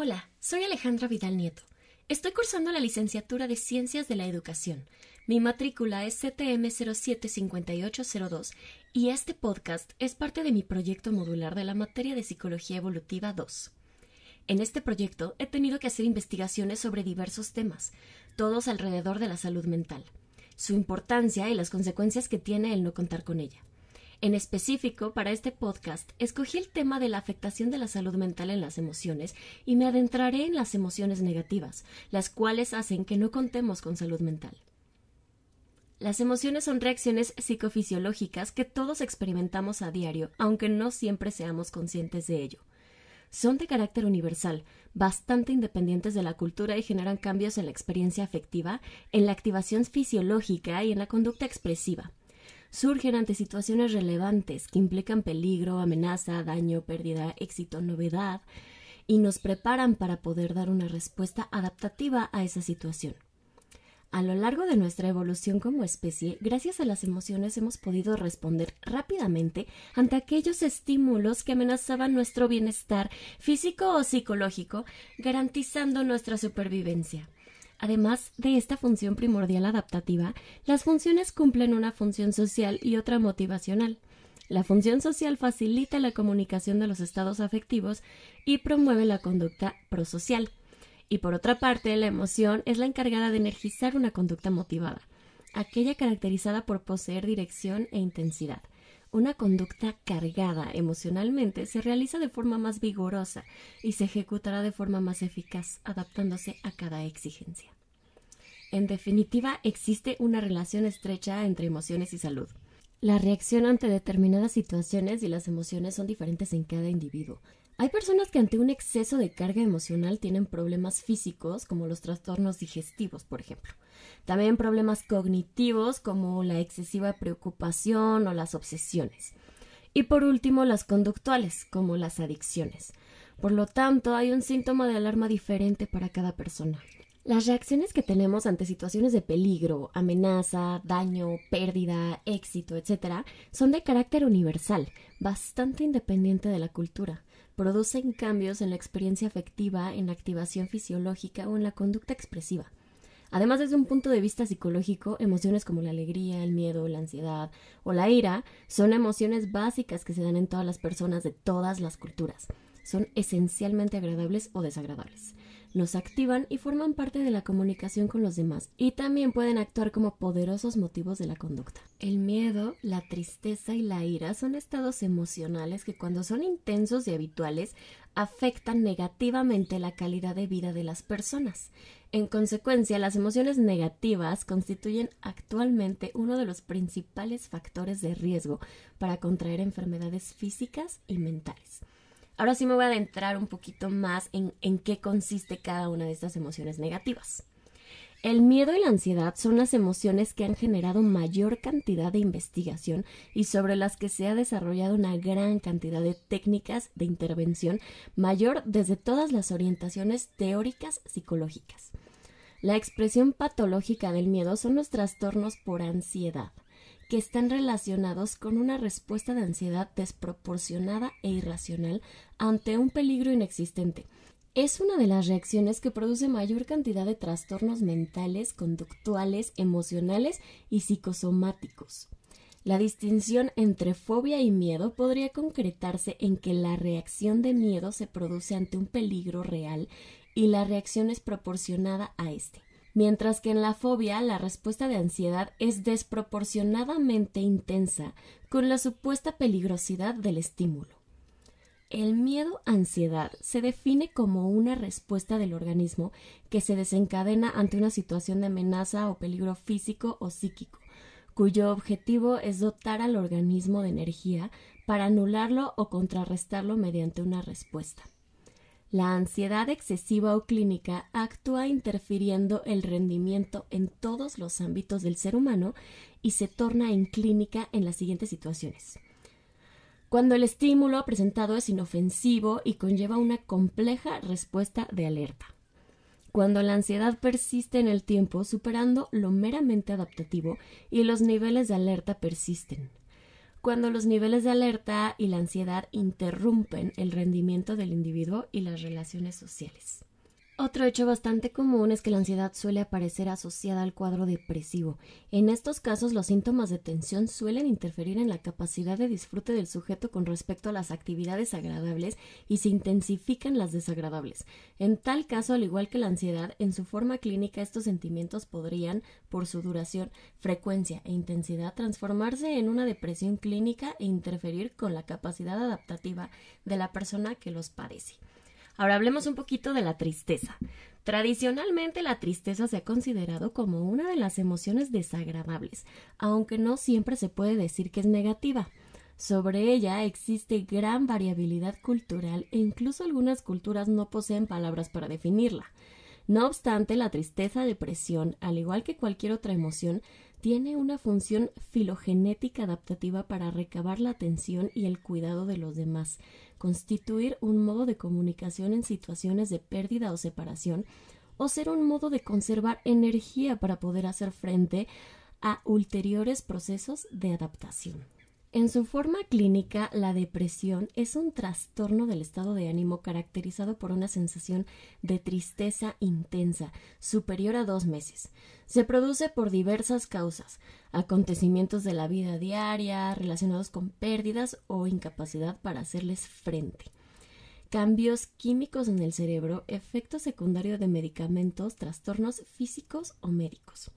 Hola, soy Alejandra Vidal Nieto. Estoy cursando la licenciatura de Ciencias de la Educación. Mi matrícula es CTM 075802 y este podcast es parte de mi proyecto modular de la materia de Psicología Evolutiva 2. En este proyecto he tenido que hacer investigaciones sobre diversos temas, todos alrededor de la salud mental, su importancia y las consecuencias que tiene el no contar con ella. En específico, para este podcast, escogí el tema de la afectación de la salud mental en las emociones y me adentraré en las emociones negativas, las cuales hacen que no contemos con salud mental. Las emociones son reacciones psicofisiológicas que todos experimentamos a diario, aunque no siempre seamos conscientes de ello. Son de carácter universal, bastante independientes de la cultura y generan cambios en la experiencia afectiva, en la activación fisiológica y en la conducta expresiva. Surgen ante situaciones relevantes que implican peligro, amenaza, daño, pérdida, éxito, novedad, y nos preparan para poder dar una respuesta adaptativa a esa situación. A lo largo de nuestra evolución como especie, gracias a las emociones hemos podido responder rápidamente ante aquellos estímulos que amenazaban nuestro bienestar físico o psicológico, garantizando nuestra supervivencia. Además de esta función primordial adaptativa, las funciones cumplen una función social y otra motivacional. La función social facilita la comunicación de los estados afectivos y promueve la conducta prosocial. Y por otra parte, la emoción es la encargada de energizar una conducta motivada, aquella caracterizada por poseer dirección e intensidad. Una conducta cargada emocionalmente se realiza de forma más vigorosa y se ejecutará de forma más eficaz, adaptándose a cada exigencia. En definitiva, existe una relación estrecha entre emociones y salud. La reacción ante determinadas situaciones y las emociones son diferentes en cada individuo. Hay personas que ante un exceso de carga emocional tienen problemas físicos, como los trastornos digestivos, por ejemplo. También problemas cognitivos, como la excesiva preocupación o las obsesiones. Y por último, las conductuales, como las adicciones. Por lo tanto, hay un síntoma de alarma diferente para cada persona. Las reacciones que tenemos ante situaciones de peligro, amenaza, daño, pérdida, éxito, etc., son de carácter universal, bastante independiente de la cultura. Producen cambios en la experiencia afectiva, en la activación fisiológica o en la conducta expresiva. Además, desde un punto de vista psicológico, emociones como la alegría, el miedo, la ansiedad o la ira son emociones básicas que se dan en todas las personas de todas las culturas. Son esencialmente agradables o desagradables. Nos activan y forman parte de la comunicación con los demás y también pueden actuar como poderosos motivos de la conducta. El miedo, la tristeza y la ira son estados emocionales que cuando son intensos y habituales afectan negativamente la calidad de vida de las personas. En consecuencia, las emociones negativas constituyen actualmente uno de los principales factores de riesgo para contraer enfermedades físicas y mentales. Ahora sí me voy a adentrar un poquito más en qué consiste cada una de estas emociones negativas. El miedo y la ansiedad son las emociones que han generado mayor cantidad de investigación y sobre las que se ha desarrollado una gran cantidad de técnicas de intervención mayor desde todas las orientaciones teóricas psicológicas. La expresión patológica del miedo son los trastornos por ansiedad, que están relacionados con una respuesta de ansiedad desproporcionada e irracional ante un peligro inexistente. Es una de las reacciones que produce mayor cantidad de trastornos mentales, conductuales, emocionales y psicosomáticos. La distinción entre fobia y miedo podría concretarse en que la reacción de miedo se produce ante un peligro real y la reacción es proporcionada a este. Mientras que en la fobia la respuesta de ansiedad es desproporcionadamente intensa con la supuesta peligrosidad del estímulo. El miedo-ansiedad se define como una respuesta del organismo que se desencadena ante una situación de amenaza o peligro físico o psíquico, cuyo objetivo es dotar al organismo de energía para anularlo o contrarrestarlo mediante una respuesta. La ansiedad excesiva o clínica actúa interfiriendo el rendimiento en todos los ámbitos del ser humano y se torna en clínica en las siguientes situaciones. Cuando el estímulo presentado es inofensivo y conlleva una compleja respuesta de alerta. Cuando la ansiedad persiste en el tiempo, superando lo meramente adaptativo y los niveles de alerta persisten. cuando los niveles de alerta y la ansiedad interrumpen el rendimiento del individuo y las relaciones sociales. Otro hecho bastante común es que la ansiedad suele aparecer asociada al cuadro depresivo. En estos casos, los síntomas de tensión suelen interferir en la capacidad de disfrute del sujeto con respecto a las actividades agradables y se intensifican las desagradables. En tal caso, al igual que la ansiedad, en su forma clínica estos sentimientos podrían, por su duración, frecuencia e intensidad, transformarse en una depresión clínica e interferir con la capacidad adaptativa de la persona que los padece. Ahora hablemos un poquito de la tristeza. Tradicionalmente la tristeza se ha considerado como una de las emociones desagradables, aunque no siempre se puede decir que es negativa. Sobre ella existe gran variabilidad cultural e incluso algunas culturas no poseen palabras para definirla. No obstante, la tristeza, depresión, al igual que cualquier otra emoción, tiene una función filogenética adaptativa para recabar la atención y el cuidado de los demás, constituir un modo de comunicación en situaciones de pérdida o separación, o ser un modo de conservar energía para poder hacer frente a ulteriores procesos de adaptación. En su forma clínica, la depresión es un trastorno del estado de ánimo caracterizado por una sensación de tristeza intensa, superior a 2 meses. Se produce por diversas causas, acontecimientos de la vida diaria, relacionados con pérdidas o incapacidad para hacerles frente. Cambios químicos en el cerebro, efecto secundario de medicamentos, trastornos físicos o médicos.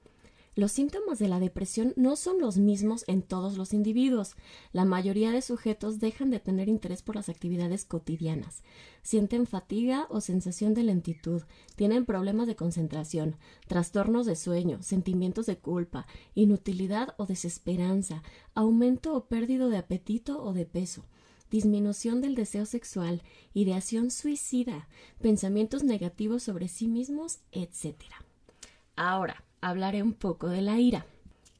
Los síntomas de la depresión no son los mismos en todos los individuos. La mayoría de sujetos dejan de tener interés por las actividades cotidianas. Sienten fatiga o sensación de lentitud, tienen problemas de concentración, trastornos de sueño, sentimientos de culpa, inutilidad o desesperanza, aumento o pérdida de apetito o de peso, disminución del deseo sexual, ideación suicida, pensamientos negativos sobre sí mismos, etc. Ahora, hablaré un poco de la ira.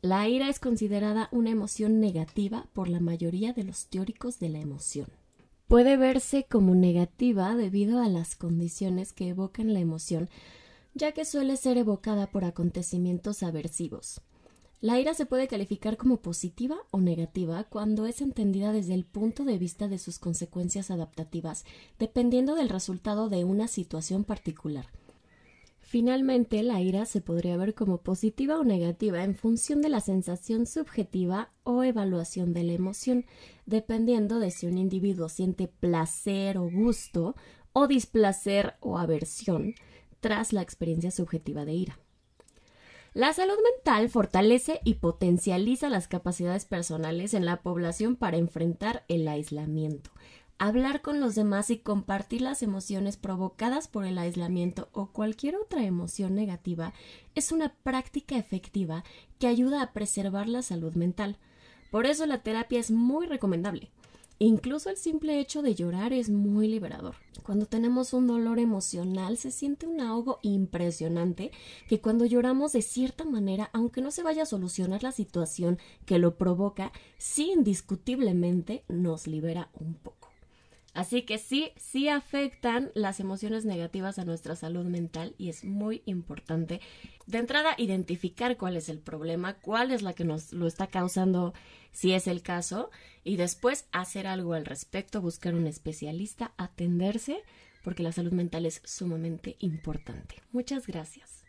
La ira es considerada una emoción negativa por la mayoría de los teóricos de la emoción. Puede verse como negativa debido a las condiciones que evocan la emoción, ya que suele ser evocada por acontecimientos aversivos. La ira se puede calificar como positiva o negativa cuando es entendida desde el punto de vista de sus consecuencias adaptativas, dependiendo del resultado de una situación particular. Finalmente, la ira se podría ver como positiva o negativa en función de la sensación subjetiva o evaluación de la emoción, dependiendo de si un individuo siente placer o gusto o displacer o aversión tras la experiencia subjetiva de ira. La salud mental fortalece y potencializa las capacidades personales en la población para enfrentar el aislamiento. Hablar con los demás y compartir las emociones provocadas por el aislamiento o cualquier otra emoción negativa es una práctica efectiva que ayuda a preservar la salud mental. Por eso la terapia es muy recomendable. Incluso el simple hecho de llorar es muy liberador. Cuando tenemos un dolor emocional se siente un ahogo impresionante que cuando lloramos de cierta manera, aunque no se vaya a solucionar la situación que lo provoca, sí indiscutiblemente nos libera un poco. Así que sí afectan las emociones negativas a nuestra salud mental y es muy importante de entrada identificar cuál es el problema, cuál es la que nos lo está causando, si es el caso, y después hacer algo al respecto, buscar un especialista, atenderse, porque la salud mental es sumamente importante. Muchas gracias.